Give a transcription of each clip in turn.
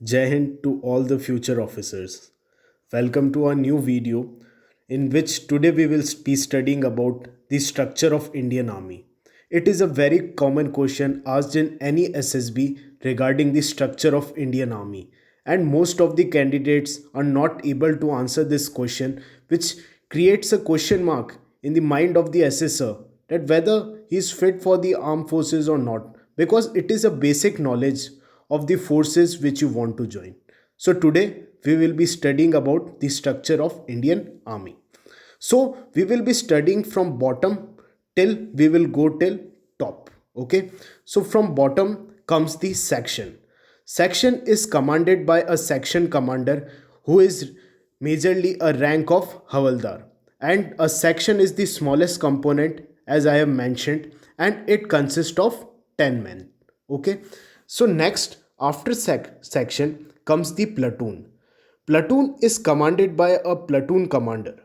Jai Hind to all the future officers. Welcome to our new video in which today we will be studying about the structure of Indian Army. It is a very common question asked in any SSB regarding the structure of Indian Army, and most of the candidates are not able to answer this question, which creates a question mark in the mind of the assessor that whether he is fit for the armed forces or not, because it is a basic knowledge of the forces which you want to join. So today we will be studying about the structure of Indian Army. So we will be studying from bottom till we will go till top. Okay. So from bottom comes the section. Section is commanded by a section commander who is majorly a rank of Havaldar. And a section is the smallest component as I have mentioned, and it consists of 10 men. Okay. So next after section comes the platoon. Platoon is commanded by a platoon commander,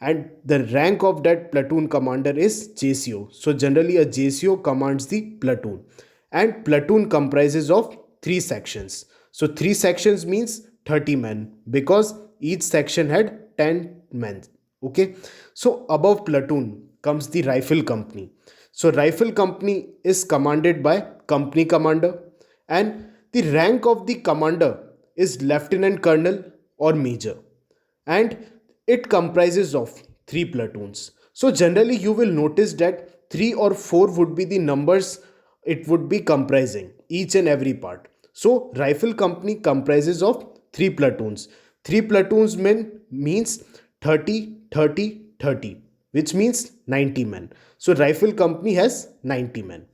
and the rank of that platoon commander is JCO. So generally a JCO commands the platoon, and platoon comprises of three sections. So three sections means 30 men because each section had 10 men. Okay. So above platoon comes the rifle company. So rifle company is commanded by company commander, and the rank of the commander is lieutenant colonel or major, and it comprises of three platoons. So generally you will notice that three or four would be the numbers it would be comprising each and every part. So rifle company comprises of three platoons. Three platoons means 30, 30, 30, which means 90 men. So rifle company has 90 men.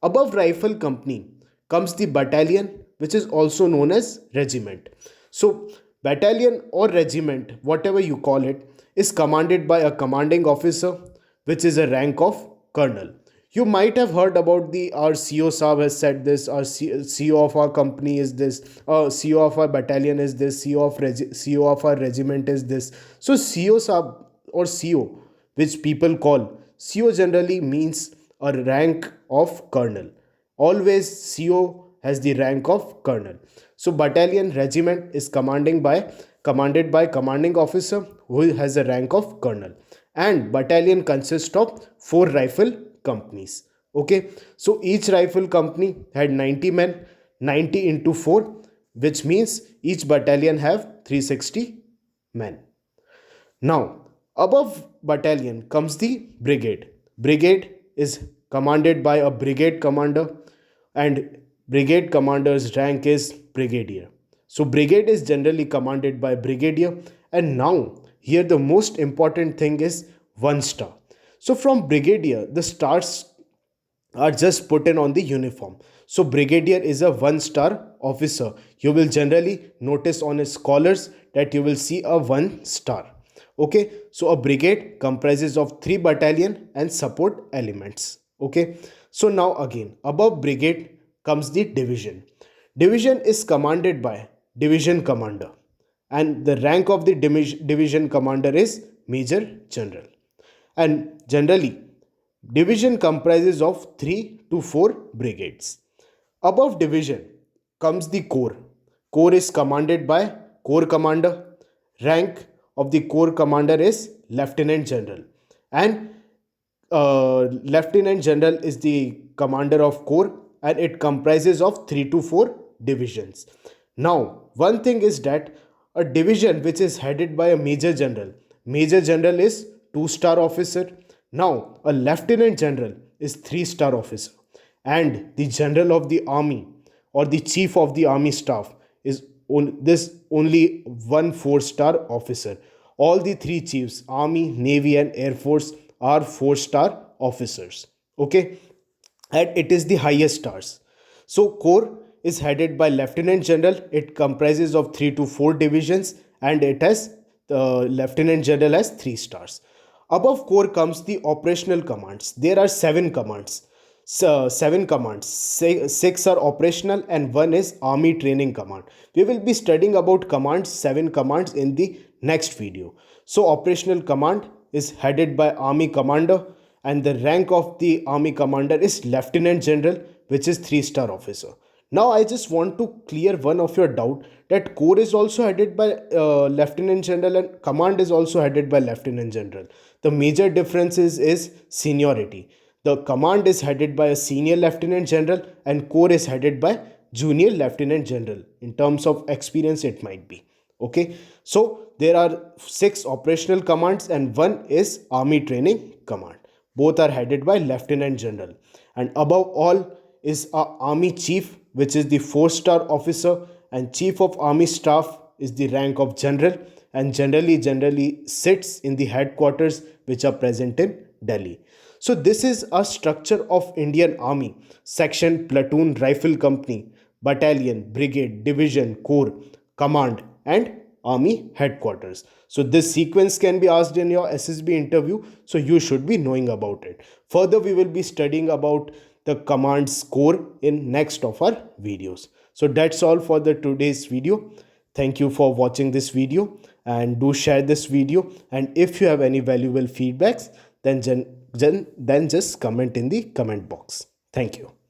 Above rifle company comes the battalion, which is also known as regiment. So battalion or regiment, whatever you call it, is commanded by a commanding officer, which is a rank of colonel. You might have heard about the our CO Saab has said this, our CO of our company is this, CO of our battalion is this, CO of our regiment is this. So CO Saab or CO, which people call CO, generally means a rank of colonel. Always CO has the rank of colonel. So battalion regiment is commanded by commanding officer who has a rank of colonel, and battalion consists of four rifle companies. Okay, so each rifle company had 90 men, 90 into 4, which means each battalion have 360 men. Now, above battalion comes the brigade. Brigade is commanded by a brigade commander, and brigade commander's rank is brigadier. So, brigade is generally commanded by brigadier, and now here the most important thing is one star. So, from brigadier, the stars are just put in on the uniform. So brigadier is a one star officer. You will generally notice on his collars that you will see a one star. Okay, so a brigade comprises of three battalion and support elements. Okay, so now again above brigade comes the division. Division is commanded by division commander, and the rank of the division commander is major general. And generally division comprises of 3 to 4 brigades. Above division comes the corps. Corps is commanded by corps commander. Rank of the corps commander is lieutenant general. And lieutenant general is the commander of corps, and it comprises of 3 to 4 divisions. Now, one thing is that a division which is headed by a major general is 2 star officer. Now, a lieutenant general is 3 star officer, and the general of the army or the chief of the army staff is this only one 4 star officer. All the three chiefs, army, navy, and air force, are 4 star officers. Okay, and it is the highest stars. So corps is headed by lieutenant general. It comprises of 3 to 4 divisions, and it has the lieutenant general has 3 stars. Above corps comes the operational commands. There are 7 commands. So, 7 commands. 6 are operational and 1 is army training command. We will be studying about commands, 7 commands in the next video. So operational command is headed by army commander, and the rank of the army commander is lieutenant general, which is 3 star officer. Now, I just want to clear one of your doubt that Corps is also headed by Lieutenant General and Command is also headed by Lieutenant General. The major difference is seniority. The Command is headed by a Senior Lieutenant General and Corps is headed by Junior Lieutenant General. In terms of experience, it might be. Okay, so there are 6 operational commands and one is Army Training Command. Both are headed by Lieutenant General. And above all is a Army Chief, which is the 4-star officer, and Chief of Army Staff is the rank of General and generally sits in the headquarters which are present in Delhi. So this is a structure of Indian Army: section, platoon, rifle company, battalion, brigade, division, corps, command, and army headquarters. So this sequence can be asked in your SSB interview, so you should be knowing about it. Further, we will be studying about the command score in next of our videos. So that's all for the today's video. Thank you for watching this video and do share this video, and if you have any valuable feedbacks, then just comment in the comment box. Thank you.